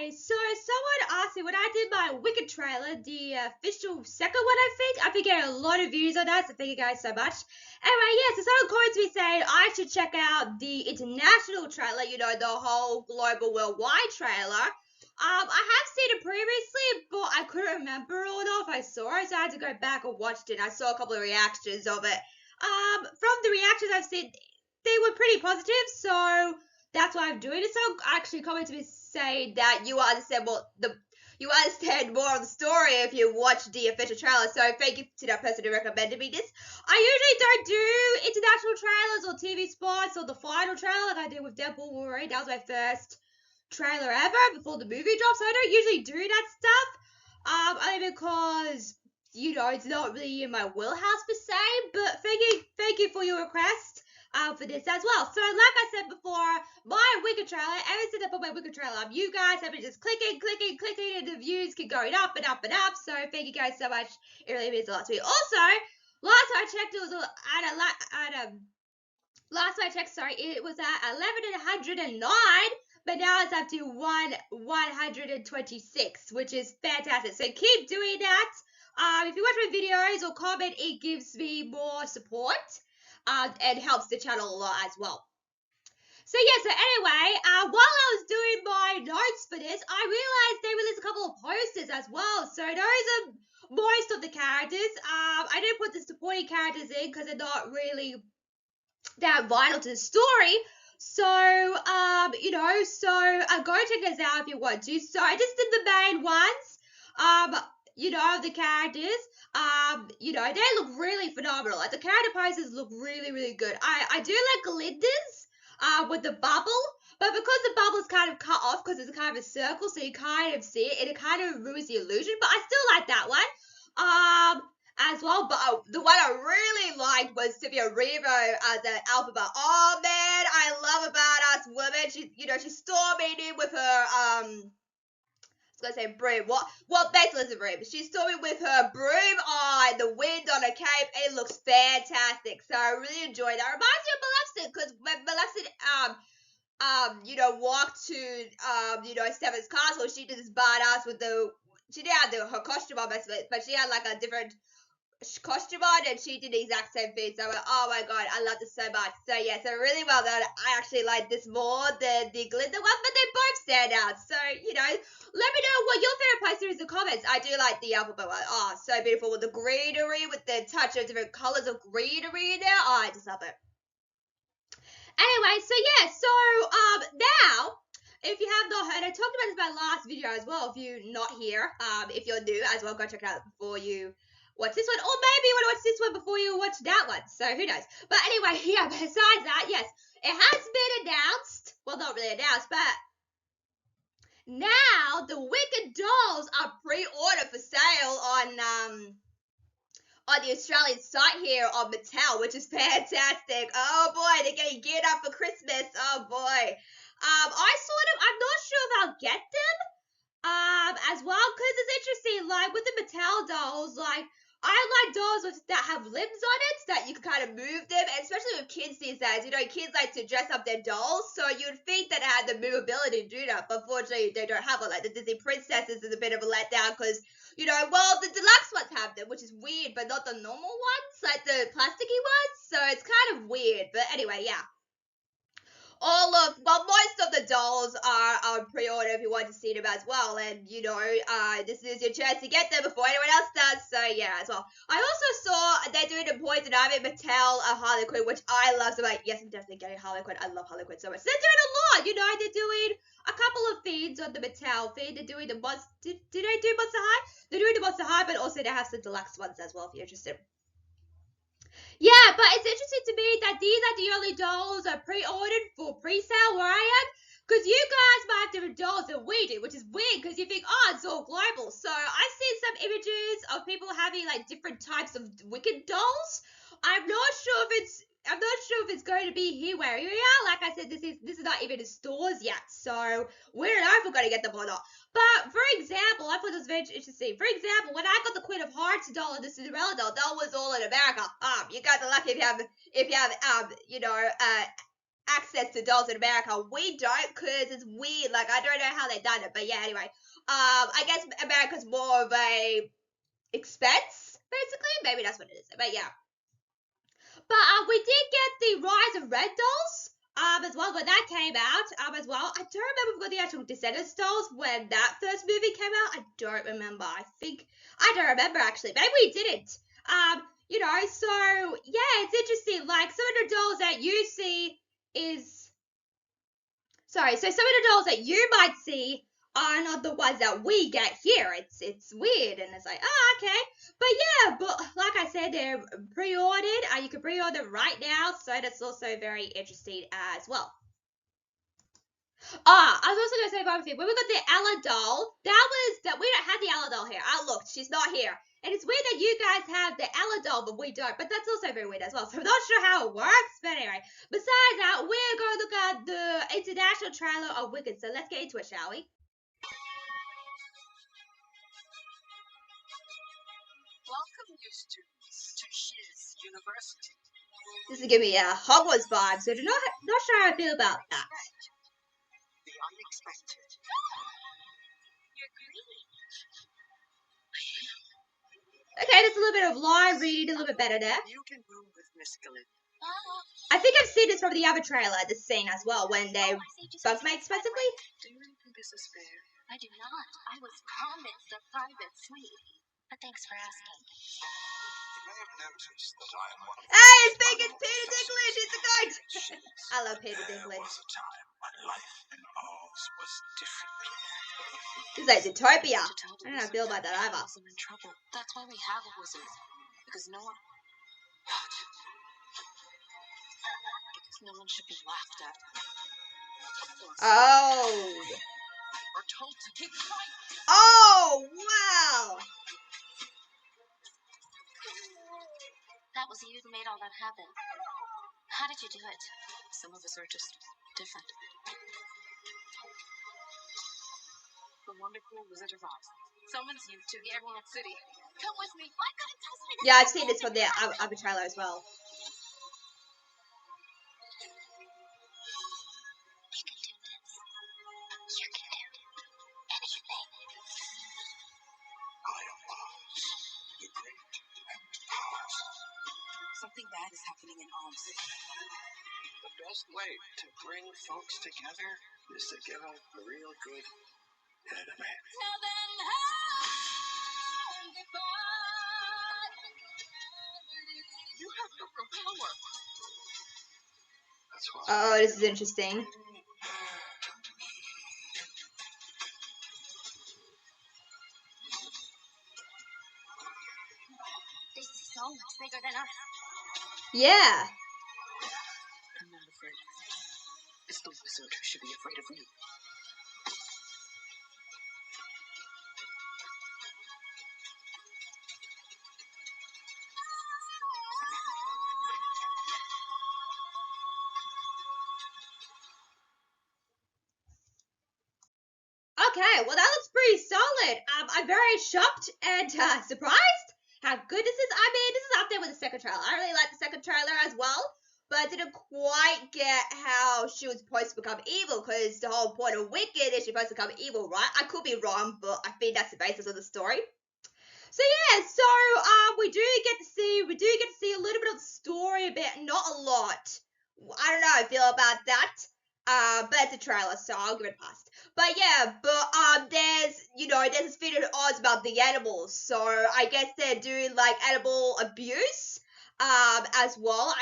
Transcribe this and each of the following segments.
Okay, so someone asked me when I did my Wicked trailer, the official second one, I think getting a lot of views on that, so thank you guys so much. Anyway, yeah, so someone commented me saying I should check out the international trailer, you know, the whole global worldwide trailer. I have seen it previously, but I couldn't remember or not if I saw it, so I had to go back and watched it. I saw a couple of reactions of it. From the reactions I've seen, they were pretty positive, so that's why I'm doing it. So actually commented to me saying that you understand you understand more of the story if you watch the official trailer. So thank you to that person who recommended me this. I usually don't do international trailers or TV spots or the final trailer like I did with Deadpool Wolverine. That was my first trailer ever before the movie drops. So I don't usually do that stuff. Only because it's not really in my wheelhouse per se. But thank you for your request for this as well. So like I said before, my Wicked trailer, ever since I put my Wicked trailer up, you guys have been just clicking, and the views keep going up and up and up. So thank you guys so much. It really means a lot to me. Also, last time I checked, it was it was at 1109, but now it's up to 126, which is fantastic. So keep doing that. If you watch my videos or comment, it gives me more support. And helps the channel a lot as well. So yeah, so anyway, while I was doing my notes for this, I realized they released a couple of posters as well. So those are most of the characters. I didn't put the supporting characters in because they're not really that vital to the story. So, go check this out if you want to. So I just did the main ones. The characters, they look really phenomenal. Like the character poses look really, really good. I do like Glinda's, with the bubble, but because the bubble's kind of cut off because it's kind of a circle, so you kind of see it, and it kind of ruins the illusion. But I still like that one. As well, but the one I really liked was Sylvia Revo as an alphabet. Oh man, I love about us women. She's storming in with her I was gonna say broom. What basically is a broom? She's storming with her broom on the wind on her cape. It looks fantastic. So I really enjoyed that. Reminds me of Maleficent, because when Maleficent walked to Seven's castle, she did this badass with she didn't have her costume on, but she had like a different costume on, and she did the exact same thing. So I went, oh my god, I love this so much. So yeah, so really well done. I actually like this more than the Glinda one, but they both stand out. So let me know what your favorite poster is in the comments. I do like the alphabet one. Oh, so beautiful with the greenery, with the touch of different colors of greenery in there. Oh, I just love it. Anyway, so yeah, now, if you have not heard, I talked about this in my last video as well. If you're not here, if you're new as well, go check it out before you watch this one, or maybe you want to watch this one before you watch that one, so who knows. But anyway, yeah, besides that, yes, it has been announced, well, not really announced, but now the Wicked dolls are pre-ordered for sale on the Australian site here on Mattel, which is fantastic. Oh boy, they're getting geared up for Christmas. Oh boy. I'm not sure if I'll get them as well, because it's interesting, like with the Mattel dolls, like I like dolls that have limbs on it, so that you can kind of move them, and especially with kids these days. Kids like to dress up their dolls, so you'd think that it had the movability to do that, but unfortunately they don't have it. Like the Disney princesses is a bit of a letdown, because the deluxe ones have them, which is weird, but not the normal ones, like the plasticky ones, so it's kind of weird. But anyway, yeah. Most of the dolls are on pre-order if you want to see them as well, and this is your chance to get them before anyone else does, so yeah, as well. I also saw they're doing a Poison Ivy, Mattel, a Harley Quinn, which I love, so I'm like, yes, I'm definitely getting Harley Quinn. I love Harley Quinn so much. They're doing a lot, they're doing a couple of feeds on the Mattel feed. They're doing the Monster, did they do Monster High? They're doing the Monster High, but also they have some deluxe ones as well if you're interested. Yeah, but it's interesting to me that these are the only dolls are pre-ordered for pre-sale where I am. Because you guys might have different dolls than we do, which is weird because you think, oh, it's all global. So I've seen some images of people having like different types of Wicked dolls. I'm not sure if it's going to be here where we are. Like I said, this is not even in stores yet. So we don't know if we're going to get them or not. But for example, I thought this was very interesting. For example, when I got the Queen of Hearts doll and the Cinderella doll, that was all in America. You guys are lucky if you have access to dolls in America. We don't, because it's weird. Like, I don't know how they've done it, but yeah, anyway. I guess America's more of a expense, basically. Maybe that's what it is. But yeah. But we did get the Rise of Red dolls as well when that came out as well. I don't remember if we got the actual Descendants dolls when that first movie came out. I don't remember. I don't remember actually. Maybe we didn't. You know, so yeah, it's interesting. Like some of the dolls that you see is sorry, so some of the dolls that you might see are not the ones that we get here. It's weird, and it's like, oh, okay. But yeah, but like I said, they're pre-ordered. You can pre-order right now, so that's also very interesting as well. I was also gonna say one thing. When we got the Ella doll, that we don't have the Ella doll here. I looked, she's not here. And it's weird that you guys have the Ella doll, but we don't. But that's also very weird as well. So I'm not sure how it works. But anyway, besides that, we're going to look at the international trailer of Wicked. So let's get into it, shall we? Welcome, new students, to Shiz University. This is giving me a Hogwarts vibe, so I'm not sure how I feel about that. The unexpected. You're green. Okay, there's a little bit of live reading, a little bit better there. You can room with Miss Gillin. I think I've seen this from the other trailer, this scene as well, when they bug mates, basically. Do you really think this is fair? I do not. I was promised a private suite. But thanks for asking. You may have noticed that I am one of Hey, it's Peter Dinklage, he's the goat! I love Peter Dinklage. There was a time when life in Oz was different. He's like Zootopia. To tell the I don't know how I wizard feel about that he either. wasn't in trouble. That's why we have a wizard. Because no one should be laughed at. Oh. Or told to keep quiet. Oh, wow. That was you who made all that happen. How did you do it? Some of us are just different. The wonderful Wizard of Oz summons you to the Emerald City. Come with me. I'm gonna tell something. Yeah, I've seen this from the other trailer as well. You can do this. You can do anything. I am Oz, the great and powerful. Something bad is happening in Oz. The best way to bring folks together is to give them a real good anime. Now then, you have no real power. That's why. Oh, this is interesting. This is so much bigger than us. Yeah. I'm not afraid. It's the wizard who should be afraid of me. Okay, well that looks pretty solid. I'm very shocked and surprised how good this is. I mean, this is up there with the second trailer. I really like the second trailer as well, but I didn't quite get how she was supposed to become evil, because the whole point of Wicked is she's supposed to become evil, right? I could be wrong, but I think that's the basis of the story. So yeah, so we do get to see a little bit of the story, a bit, not a lot. I don't know how I feel about that. But it's a trailer, so I'll give it a pass. But yeah, there's this video in Oz about the animals, so I guess they're doing like animal abuse as well.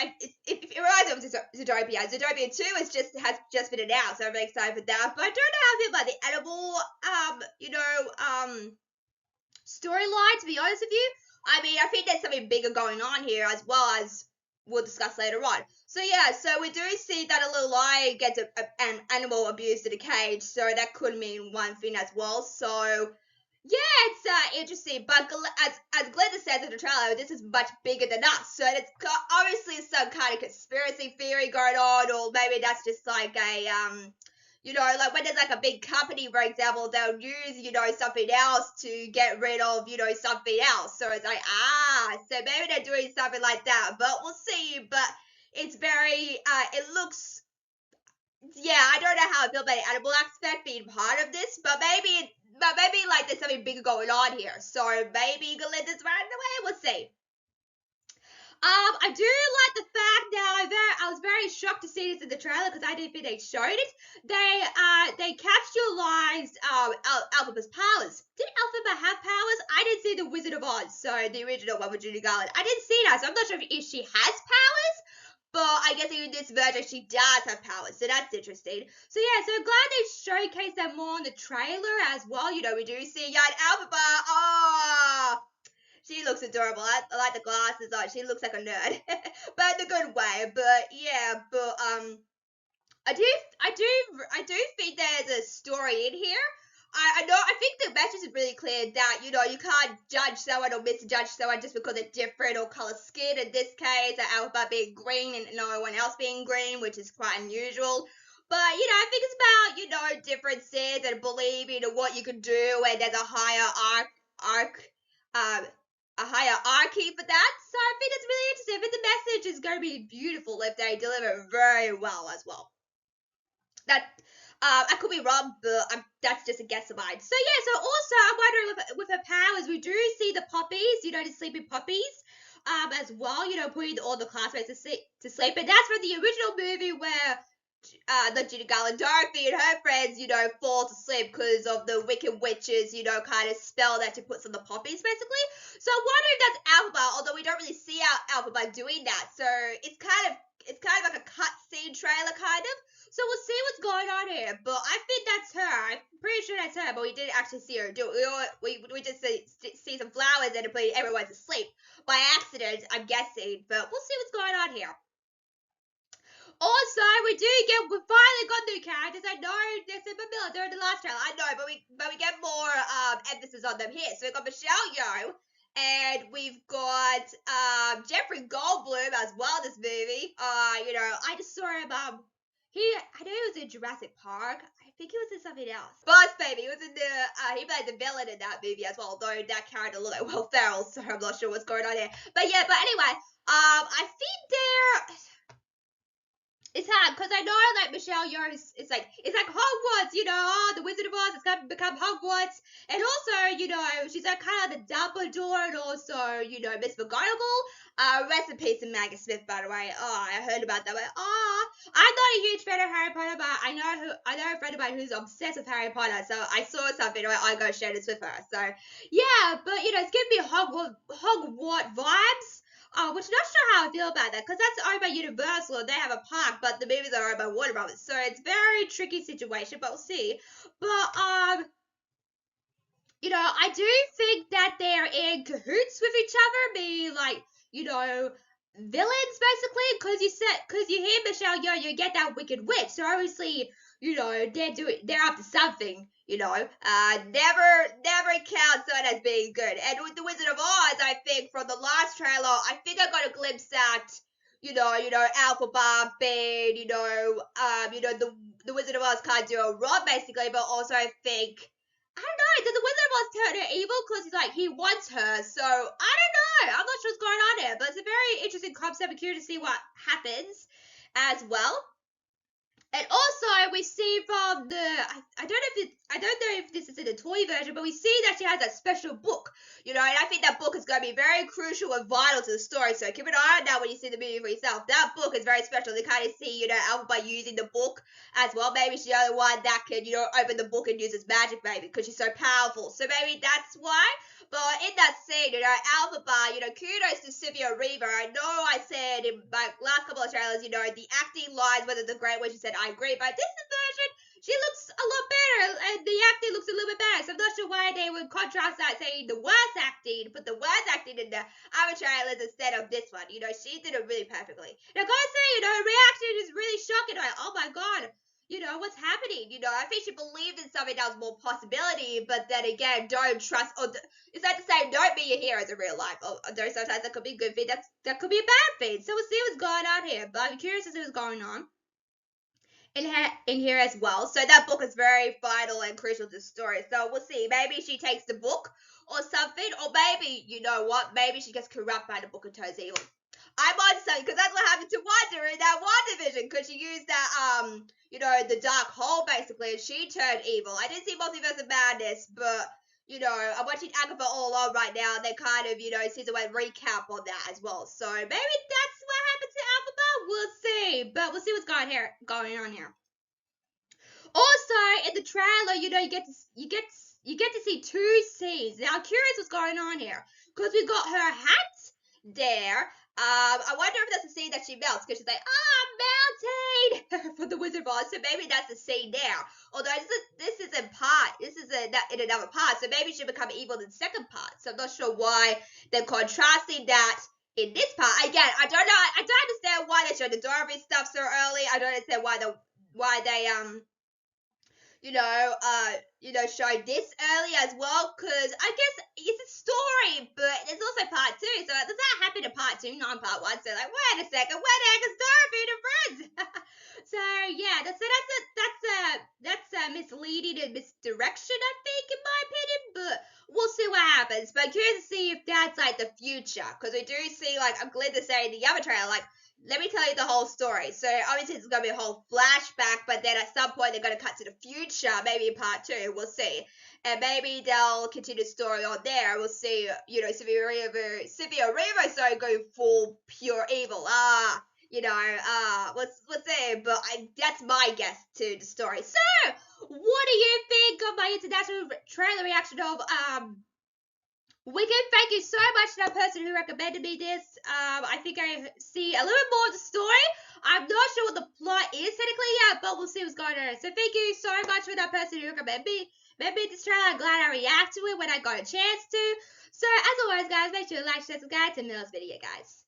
If it reminds me of Zootopia. Zootopia 2 has just been announced, so I'm really excited for that. But I don't know how I feel about the animal storyline, to be honest with you. I mean, I think there's something bigger going on here, as well as we'll discuss later on. So yeah, so we do see that a little lion gets an animal abused in a cage, so that could mean one thing as well. So yeah, it's interesting. But as Glenda says in the trailer, this is much bigger than us, so it's obviously some kind of conspiracy theory going on, or maybe that's just like a like when there's like a big company, for example, they'll use, something else to get rid of, something else. So it's like, so maybe they're doing something like that, but we'll see. But it's very, it looks yeah, I don't know how I feel about the animal aspect being part of this, but maybe like there's something bigger going on here. So maybe Galinda's right away. We'll see. I do like the fact that I was very shocked to see this in the trailer because I didn't think they showed it. They capitalized Alphaba's powers. Did Alphaba have powers? I didn't see the Wizard of Oz, so the original one with Judy Garland. I didn't see that, so I'm not sure if she has powers. But I guess in this version she does have powers, so that's interesting. So yeah, so glad they showcased that more in the trailer as well. You know, we do see young Alphaba. Oh, she looks adorable. I like the glasses on. She looks like a nerd, but in a good way. But yeah, but I do think there's a story in here. I know. I think the message is really clear that you know you can't judge someone or misjudge someone just because they're different or color skin. In this case, Alpha being green and no one else being green, which is quite unusual. But you know, I think it's about you know differences and believing in what you can do, and there's a higher um, a hierarchy for that. So I think it's really interesting. I think the message is going to be beautiful if they deliver very well as well. That I could be wrong, but that's just a guess of mine. So yeah, so also I'm wondering with her powers, we do see the puppies, you know, the sleeping puppies, as well. You know, putting all the classmates to sleep, and that's from the original movie where the Judy Garland Dorothy and her friends, you know, fall to sleep because of the wicked witches, you know, kind of spell that she puts on the poppies, basically. So I'm wondering if that's Alphaba, although we don't really see Alphaba doing that. So it's kind of like a cutscene trailer, kind of. So we'll see what's going on here. But I think that's her. I'm pretty sure that's her, but we didn't actually see her do it. We just see some flowers and everyone's asleep by accident, I'm guessing. But we'll see what's going on here. Also, we finally got new characters. I know they're super military in the last trailer. I know, but we get more emphasis on them here. So we've got Michelle Yeoh, and we've got Jeffrey Goldblum as well in this movie. You know, I just saw him I know he was in Jurassic Park. I think he was in something else. Boss Baby. He was in he played the villain in that movie as well, although that character looked like Will Ferrell, so I'm not sure what's going on there. But yeah, but anyway, I think it's hard because I know like Michelle Yeoh it's like Hogwarts, you know, oh, the Wizard of Oz is gonna become Hogwarts, and also you know she's like kind of the Dumbledore, and also you know Miss McGonagall. Rest in peace to Maggie Smith, by the way. Oh, I heard about that. I'm not a huge fan of Harry Potter, but I know a friend of mine who's obsessed with Harry Potter, so I saw something where I go share this with her. So yeah, but you know it's giving me Hogwarts vibes. Which not sure how I feel about that, because that's owned by Universal and they have a park, but the movies are owned by Warner Brothers, so it's a very tricky situation, but we'll see. But you know, I do think that they're in cahoots with each other, being like, you know, villains basically, because you hear Michelle Yeoh, you get that Wicked Witch, so obviously, you know, they're up to something. You know, never count someone as being good. And with the Wizard of Oz, I think from the last trailer, I think I got a glimpse at, you know, Alphaba being, you know, the Wizard of Oz can't do a wrong basically, but also I think I don't know. Does the Wizard of Oz turn her evil because he's like he wants her? So I don't know. I'm not sure what's going on here, but it's a very interesting concept. I'm curious to see what happens as well. And also, we see from I don't know if this is in the toy version, but we see that she has a special book, you know, and I think that book is going to be very crucial and vital to the story. So keep an eye on that when you see the movie for yourself. That book is very special. They kind of see, you know, Alpha using the book as well. Maybe she's the only one that can, you know, open the book and use its magic, maybe, because she's so powerful. So maybe that's why. But in that scene, you know, Alphaba, you know, kudos to Sylvia Reaver. I know I said in my last couple of trailers, you know, the acting lines, whether the great way she said, I agree, but this version, she looks a lot better, and the acting looks a little bit better. So I'm not sure why they would contrast that, saying the worst acting, put the worst acting in the other trailers instead of this one. You know, she did it really perfectly. Now, gotta say, you know, her reaction is really shocking. Like, oh my god, you know, what's happening? You know, I think she believed in something that was more possibility, but then again, don't trust, or is that to say don't be your heroes in real life? Although sometimes that could be a good thing, that could be a bad thing. So we'll see what's going on here, but I'm curious to see what's going on in here as well. So that book is very vital and crucial to the story. So we'll see. Maybe she takes the book or something, or maybe, you know what, maybe she gets corrupt by the book and turns evil. I'm on something because that's what happened to Wanda in that WandaVision because she used that the dark hole basically and she turned evil. I didn't see Multiverse of Madness, but I'm watching Agatha all on right now and they kind of season 1 recap on that as well. So maybe that's what happened to Alphabet. We'll see, but we'll see what's going on here. Also, in the trailer, you get to see 2 scenes. Now, I'm curious what's going on here because we got her hat there. I wonder if that's the scene that she melts because she's like, melting from the Wizard Ball. So maybe that's the scene there. Although this is in part, this is in another part. So maybe she'll become evil in the second part. So I'm not sure why they're contrasting that in this part. Again, I don't know. I don't understand why they showed the Dorothy stuff so early. I don't understand why they showing this early as well, because I guess it's a story, but there's also part 2, so does that happen in part 2, not in part 1? So like, wait a second, where the heck is Dorothy and her friends? So yeah, that's misleading and misdirection, I think, in my opinion, but we'll see what happens. But I'm curious to see if that's like the future, because we do see, like, I'm glad to say in the other trailer, like, let me tell you the whole story. So obviously it's going to be a whole flashback, but then at some point they're going to cut to the future, maybe in part 2, we'll see. And maybe they'll continue the story on there. We'll see, Sylvia Revo started going full pure evil. We'll see. But that's my guess to the story. So, what do you think of my international trailer reaction of Wicked? Thank you so much to that person who recommended me this. I think I see a little bit more of the story. I'm not sure what the plot is technically yet, but we'll see what's going on. So thank you so much for that person who recommended me this trailer. I'm glad I reacted to it when I got a chance to. So as always, guys, make sure to like, share, subscribe to Miller's video, guys.